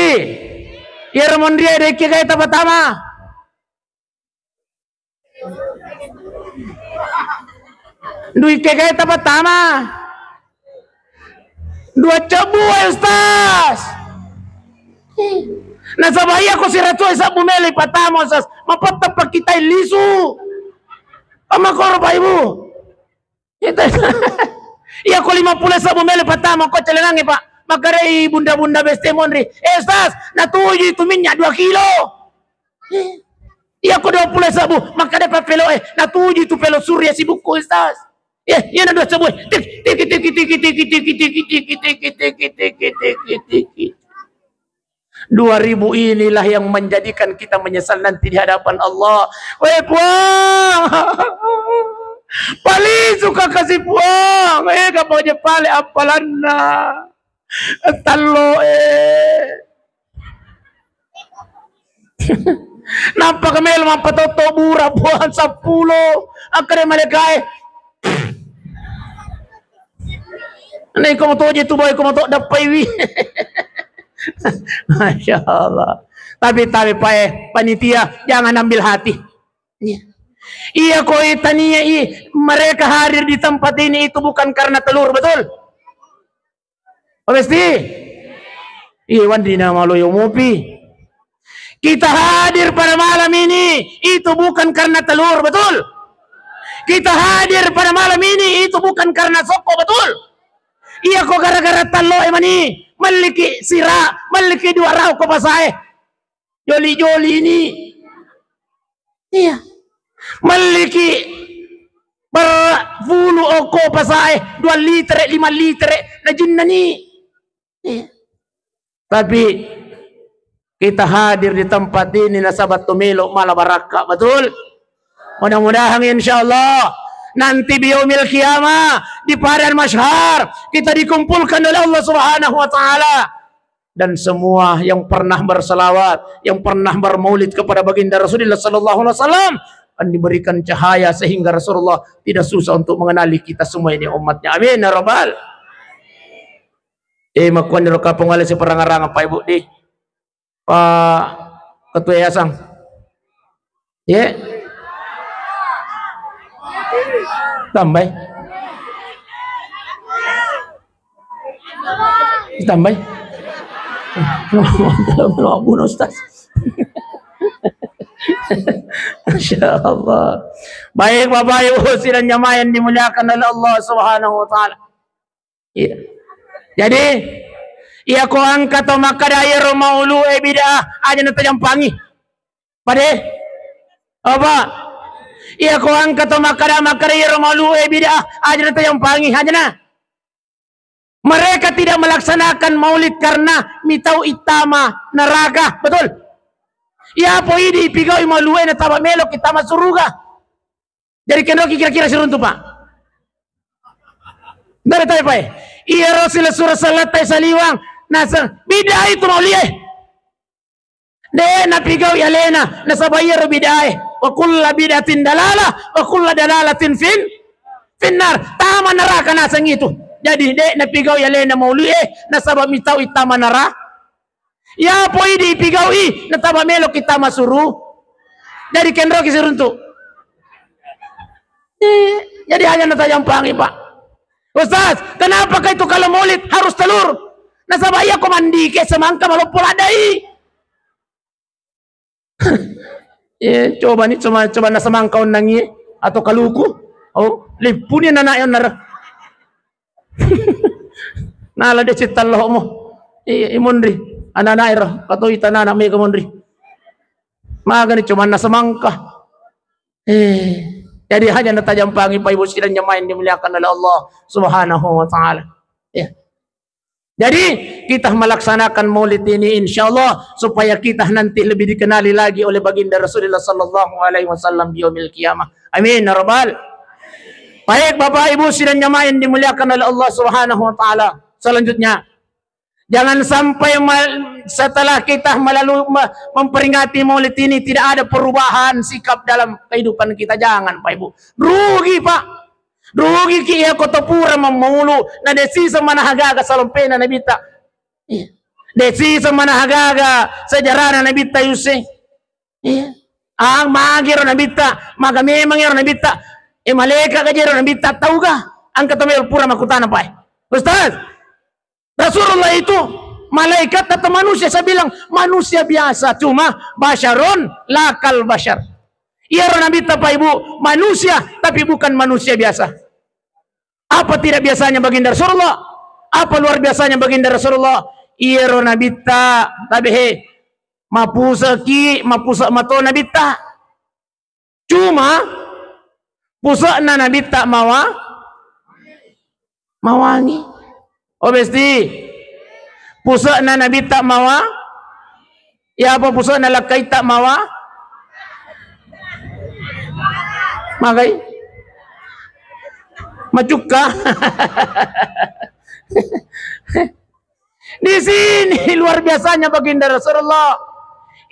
Ya ramondria de kegay tapatama. Duit kegay tapatama. 2 cebu Ustaz. Nasa bahaya ko si ratu sa bumeli patamo sas mapatapa kita lisu. Ama koro pa ibu. Iya ko 50 sabu mele patamo ko celengangi pak. Makarei bunda-bunda beste monri. Ustaz, natuju itu minyak 2 kilo. Iya ko 20 sabu makade pa pelo natuju itu pelo surya si buku Ustaz. Ya na 2 sabu. Tik tik tik tik tik tik tik tik tik tik tik. 2000 inilah yang menjadikan kita menyesal nanti di hadapan Allah. Weh puang. Paling suka kasih puang. Kapag niya pali apalan na. Talo Nampak kami lamang patoto murah puang 10. Ang kare maligay. Anay kumoto dito boy kumoto dapay wi. Masya Allah. Tapi Pak panitia jangan ambil hati. Iya kok tania mereka hadir di tempat ini itu bukan karena telur, betul? Pasti. Iya wandina maloyo mopi. Kita hadir pada malam ini itu bukan karena telur, betul? Kita hadir pada malam ini itu bukan karena soko, betul? Iya kok gara-gara talo emani. Maliki sira, maliki 2 raw ko pasay. Joli-joli ini. Iya. Maliki berfulu oko pasay. 2 litre, 5 litre. Na jin na ni. Iya. Tapi kita hadir di tempat ini na sabat tumilo malabaraka. Betul? Mudah-mudahan insyaallah nanti biyaumil qiyamah di padang mahsyar kita dikumpulkan oleh Allah Subhanahu wa taala dan semua yang pernah berselawat, yang pernah bermaulid kepada baginda Rasulullah sallallahu alaihi wasallam akan diberikan cahaya sehingga Rasulullah tidak susah untuk mengenali kita semua ini umatnya. Amin ya rabbal. Makuan di kapung wala si perang-arang Pak Ibu di Pak Ketua Yayasan. Tambay. Tambay. Ampun Ustaz. Masya Allah. Baik Bapak Ibu sidang jamaah yang dimuliakan oleh Allah Subhanahu wa taala. Iya. Jadi ia ko angkat makadaya maulu bidah aja na tajampangi. Pade? Apa? Iya ko angkat makadaya maulu bidah aja na tajampangi aja na. Mereka tidak melaksanakan maulid karena mitau itama neraka. Betul? Ya po idi pigaw imaluwe na taba melok itama suruga. Jadi kenapa kira-kira siruntu Pak? Dari tayo pa eh. Iya Rasulullah surah salat tayo sa liwang. Nasa bidah itu mauliyah. De napigaw yalena nasabayir bidah. Wa kulla bidatin dalala wa kulla dalalatin finnar. Tama neraka nasang itu. Jadi de napigaw yalena mauliyah nasabab mitau itama neraka. Ya po idi pigaw i nataba melok itama suru. Dari kenro kisiruntu. Jadi hanya natayang pangi Pak. Ustaz, kenapa itu kalau maulid harus telur? Nasabaya ko mandike semangka malupul adai. Coba nih, coba na semangka nangi atau kaluku. Oh, lipunya nana yon nar. Nala de citallo mo. Imundri, anana ira, kato itanana may kamundri. Magani cuma na semangka. Jadi hanya natajam pangi pa ibu sidang nyamain dimuliakan oleh Allah Subhanahu wa taala. Ya. Jadi kita melaksanakan maulid ini insyaallah supaya kita nanti lebih dikenali lagi oleh baginda Rasulullah sallallahu alaihi wasallam di yaumil qiyamah. Amin ya rabbal. Baik Bapak Ibu sidang nyamain dimuliakan oleh Allah Subhanahu wa taala. Selanjutnya, jangan sampai setelah kita memperingati maulid ini tidak ada perubahan sikap dalam kehidupan kita. Jangan Pak Ibu. Rugi Pak. Rugi kia kota pura memulu. Na desi sama nahagaga salompena nabita. Desi sama nahagaga sejarah nabita yuse. Ang magiro nabita. Maga memang yaro nabita. Maleka kajero nabita. Tahu ka? Ang katamel pura makutana Pak. Ustaz, Rasulullah itu malaikat atau manusia? Saya bilang manusia biasa, cuma basyarun lakal basyar. Iya Nabi Pak Ibu, manusia tapi bukan manusia biasa. Apa tidak biasanya baginda Rasulullah? Apa luar biasanya baginda Rasulullah? Iya Nabi tapi mapusa mato Nabi cuma pusa na Nabi mawangi. Oh besti pusa na Nabi tak mawa. Ya apa pusa na lakay tak mawa? Magay macuka. Di sini luar biasanya baginda Rasulullah.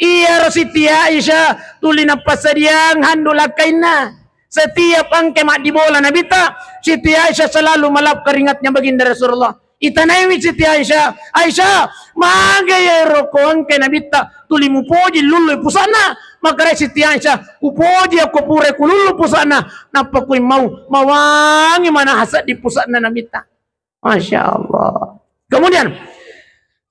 Iya Siti Aisyah tuli napasadiang handul lakay na. Setiap angke mak di bola Nabi tak, Siti Aisyah selalu melap keringatnya baginda Rasulullah. Itanaymi Siti Aisyah, Aisyah, magaya roko angke Nabi tak, tuli mupoji lulu pusana. Maka Siti Aisyah, upoji aku pure kululu pusana. Napa kui mau mawangi mana hasad di pusana Nabi tak. Masya Allah. Kemudian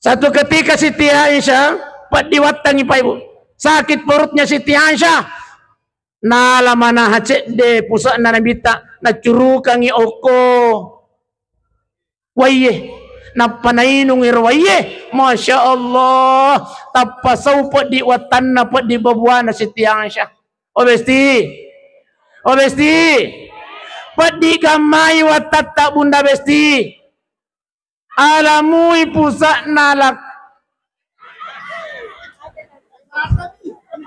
satu ketika Siti Aisyah diwatangi Pak Ibu, sakit perutnya Siti Aisyah. Nala mana hacet de pusat na nabita na curukangi oko waye na panainung irwaye. Masya Allah, tapasau pot di watan na pot di babuana Siti Aisyah. Obesti pot di kamai watat tak bunda besti alamui pusat nalak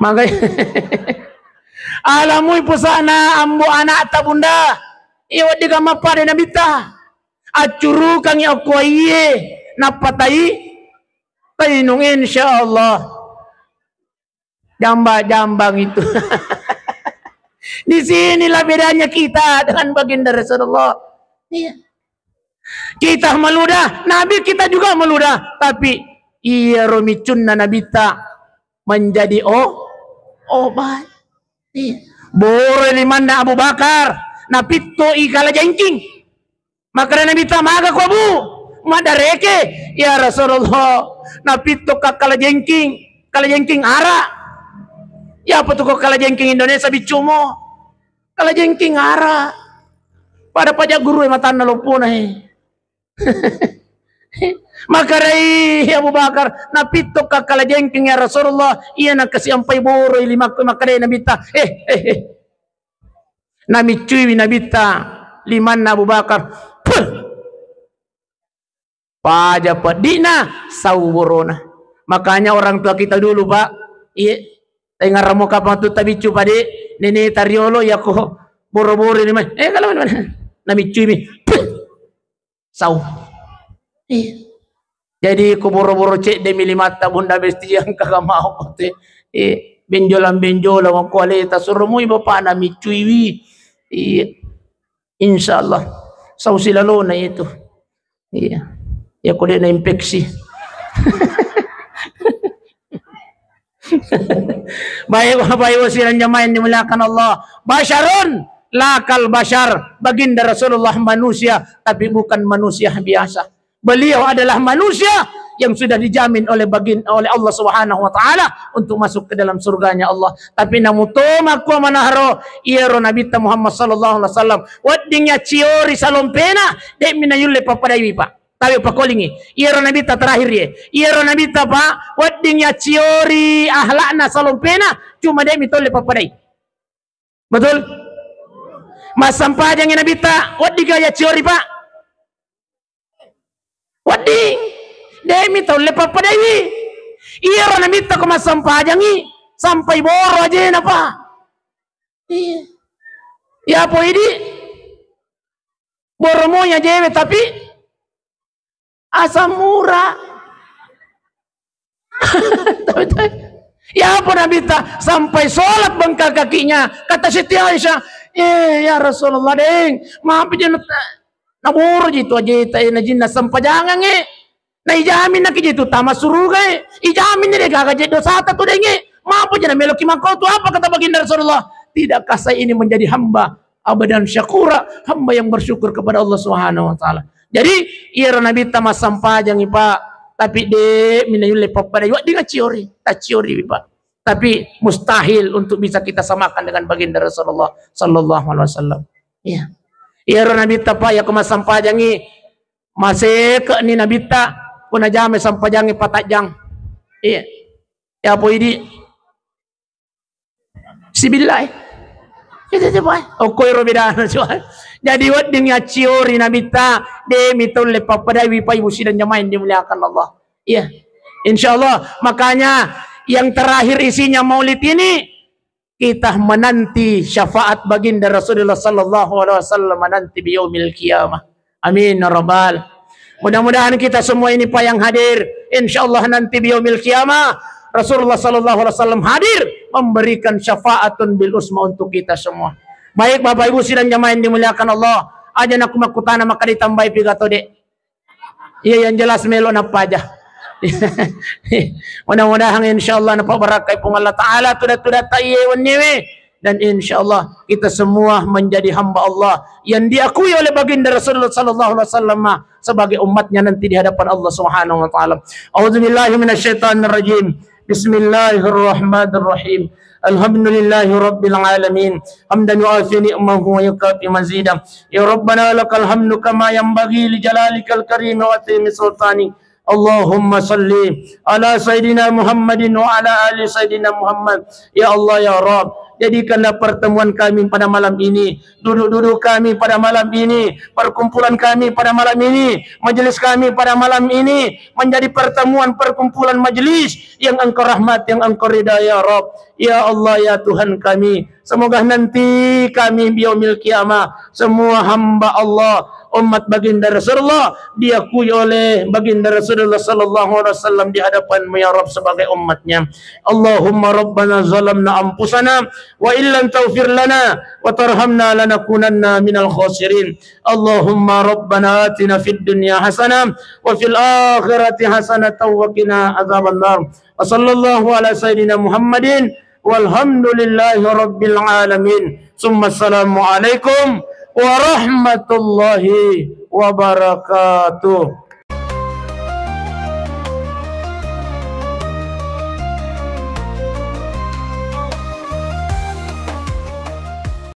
magai. Alamui pusana ambo anak ta bunda. Iwa diga mapade nabita. Acuru kang aku iye napatai tainung insyaallah. Jambang itu. Di sinilah bedanya kita dengan baginda Rasulullah. Iya. Kita meludah, Nabi kita juga meludah, tapi iya romicunna nabita menjadi obat. Bore limanda Abu Bakar napito ikala jengking maka Nabi tamaga ko Abu madareke ya Rasulullah napito ka kala jengking ara ya apa tuh kok kala jengking Indonesia bicumo kala jengking ara pada pajak guru mata nalopuna maka Abu Bakar napito ka kala jengking ya Rasulullah iya nakasi ampay boro lima maka nabita nami cuy nabita liman Abu Bakar Paja pedina sauburona. Makanya orang tua kita dulu, Pak, iya, tengah ramo kapang tu tabicu pade, nene tariolo ya ko boro-boro ni mah. Kalau mana? Namicu ini. Sau. Iya. Jadi ko boro-boro cek demi limata bunda besti yang kagak mau te. Benjolan wang kualita suruh mu bapak namicu iwi. Iya. Insyaallah. Sau silalona itu. Iya. Ya ko dia na infeksi. Baik wasiran jamaah yang dimuliakan Allah. Basyarun lakal basyar. Baginda Rasulullah manusia, tapi bukan manusia biasa. Beliau adalah manusia yang sudah dijamin oleh Allah Subhanahu wa taala untuk masuk ke dalam surganya Allah. Tapi namu toma ko manaharo iero Nabi Muhammad sallallahu alaihi wasallam wadingnya ciori salompena de minayulle papadai Pak. Tapi pakolingi iero Nabi terakhir ye. Iero Nabi Pak wadingnya ciori ahlakna salompena cuma de mitolle papadai. Betul? Mas sampajang Nabi ta wadiga ya ciori Pak. Wading demi tolle papadai. Iero Nabi ta ko mas sampajangi sampai boro aja napa. Iya. Ya po ini boromonya jewe tapi asam murah. Ya apa Nabi ta sampai sholat bengkak kakinya. Kata Siti Aisyah, ya Rasulullah deng, maaf aja nabur jitu aja na jinna sampajangan na ijamin na kijitu tama suruga ijamin ni dega gaje dosa tu denge. Maaf aja na meloki mangkau tu apa kata baginda Rasulullah? Tidakkah saya ini menjadi hamba abadan syakura, hamba yang bersyukur kepada Allah Subhanahu wa taala. Jadi iero Nabi ta masampajang Pak, tapi de minayule papada wa dengan ciori, tak ciori Pak. Tapi mustahil untuk bisa kita samakan dengan baginda Rasulullah sallallahu alaihi wasallam. Iya. Iero Nabi ta pa ya ko masampajangi masih ke ni Nabi ta kuna jame sampajangi patajang. Iya. Ya po ini sibillah. Itu coba. Okoy robidana coba. Jadi wadingnya ciori Nabi ta de mitolle papadai wi pai busi dan jamaah yang dimuliakan Allah. Iya. Insyaallah makanya yang terakhir isinya Maulid ini kita menanti syafaat baginda Rasulullah sallallahu alaihi wasallam nanti di yaumil qiyamah. Amin ya rabbal. Mudah-mudahan kita semua ini Pak yang hadir insyaallah nanti di yaumil qiyamah Rasulullah sallallahu alaihi wasallam hadir memberikan syafaatun bil usma untuk kita semua. Baik Bapak Ibu sidang jamaah yang dimuliakan Allah, aja nak makutana maka ditambahi pidato dek. Iya yang jelas melo napa aja. Mudah-mudahan insyaallah napa barakai pun Allah taala tudah taye wenyewe dan insyaallah kita semua menjadi hamba Allah yang diakui oleh baginda Rasulullah sallallahu alaihi wasallam sebagai umatnya nanti di hadapan Allah Subhanahu wa taala. A'udzubillahi minasyaitonir rajim. Bismillahirrahmanirrahim. Alhamdulillahi rabbil alamin. Hamdan yu'afi ni'mahu wa yukafi mazidah. Ya Rabbana lakal hamdu kama yanbaghi li jalalikal karim wa atimi sultani. Allahumma salli ala Sayyidina Muhammadin wa ala ali Sayyidina Muhammad. Ya Allah ya Rabb, jadikanlah pertemuan kami pada malam ini, duduk-duduk kami pada malam ini, perkumpulan kami pada malam ini, majelis kami pada malam ini menjadi pertemuan perkumpulan majelis yang Engkau rahmat, yang Engkau ridha ya Rabb. Ya Allah ya Tuhan kami, semoga nanti kami biyaumil qiyamah semua hamba Allah umat baginda Rasulullah diakui oleh baginda Rasulullah sallallahu alaihi wasallam di hadapan-Mu ya Rabb sebagai umatnya. Allahumma rabbana zalamna anfusana wa illam taghfir lana wa tarhamna lanakunanna minal khasirin. Allahumma rabbana atina fid dunya hasanah wa fil akhirati hasanatan wa qina adzabannar. Wa sallallahu ala sayyidina Muhammadin walhamdulillahi rabbil alamin. Summa assalamu alaikum warahmatullahi wabarakatuh.